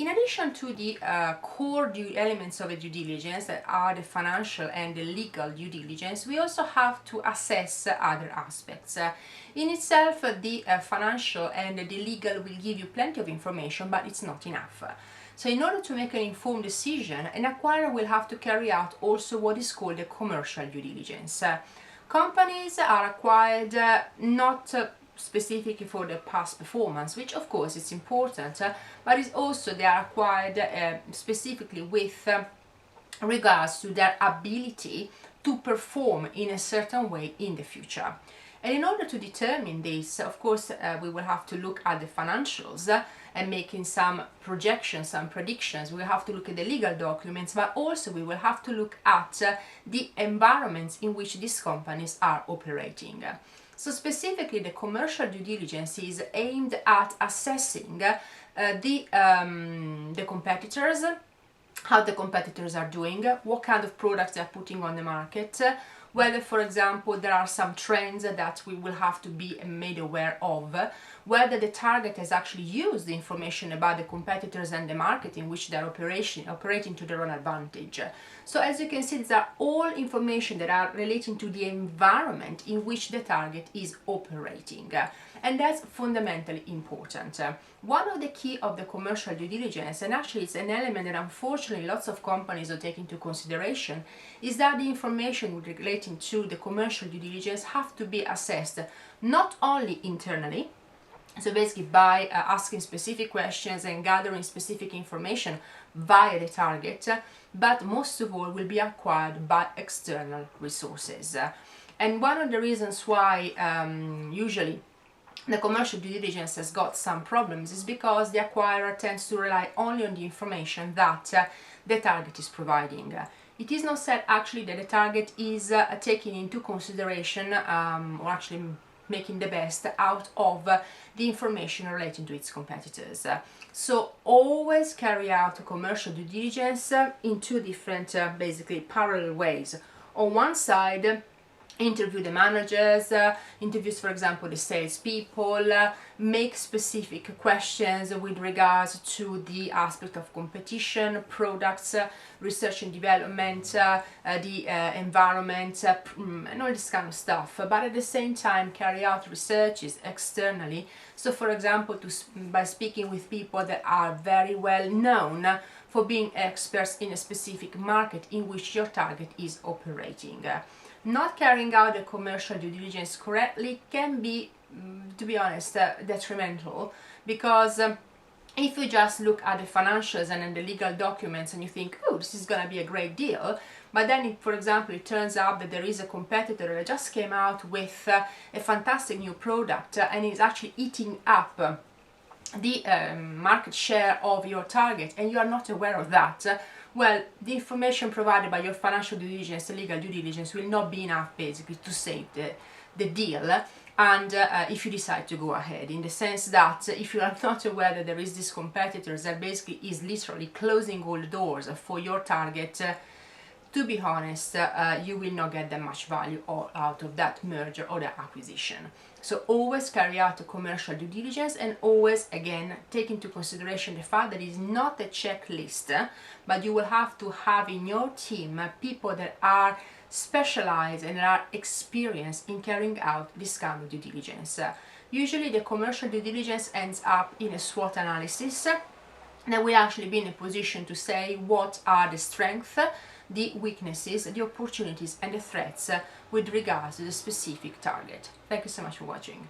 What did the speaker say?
In addition to the core elements of a due diligence that are the financial and the legal due diligence, we also have to assess other aspects. In itself, the financial and the legal will give you plenty of information, but it's not enough. So in order to make an informed decision, an acquirer will have to carry out also what is called a commercial due diligence. Companies are acquired not specifically for their past performance, which of course is important, but it's also they are acquired specifically with regards to their ability to perform in a certain way in the future. And in order to determine this, of course, we will have to look at the financials and making some projections, some predictions. We have to look at the legal documents, but also we will have to look at the environments in which these companies are operating. So specifically, the commercial due diligence is aimed at assessing the competitors, how the competitors are doing, what kind of products they are putting on the market, whether, for example, there are some trends that we will have to be made aware of, whether the target has actually used the information about the competitors and the market in which they're operating to their own advantage. So as you can see, these are all information that are relating to the environment in which the target is operating. And that's fundamentally important. One of the key of the commercial due diligence, and actually it's an element that unfortunately lots of companies don't take into consideration, is that the information relating to the commercial due diligence have to be assessed not only internally, so basically by asking specific questions and gathering specific information via the target, but most of all will be acquired by external resources. And one of the reasons why usually the commercial due diligence has got some problems is because the acquirer tends to rely only on the information that the target is providing. It is not said actually that the target is taking into consideration or actually making the best out of the information relating to its competitors. So always carry out a commercial due diligence in two different basically parallel ways. On one side, interview the managers, interviews, for example, the salespeople, make specific questions with regards to the aspect of competition, products, research and development, the environment, and all this kind of stuff. But at the same time, carry out researches externally. So, for example, by speaking with people that are very well known for being experts in a specific market in which your target is operating. Not carrying out the commercial due diligence correctly can be, to be honest, detrimental, because if you just look at the financials and then the legal documents and you think, oh, this is going to be a great deal, but then, for example, it turns out that there is a competitor that just came out with a fantastic new product and is actually eating up the market share of your target, and you are not aware of that, well, the information provided by your financial due diligence, the legal due diligence, will not be enough basically to save the deal. And if you decide to go ahead, in the sense that if you are not aware that there is this competitor that basically is literally closing all the doors for your target, to be honest, you will not get that much value out of that merger or that acquisition. So always carry out a commercial due diligence, and always, again, take into consideration the fact that it is not a checklist, but you will have to have in your team people that are specialized and are experienced in carrying out this kind of due diligence. Usually the commercial due diligence ends up in a SWOT analysis, then we actually be in a position to say what are the strengths, the weaknesses, the opportunities and the threats with regards to the specific target. Thank you so much for watching.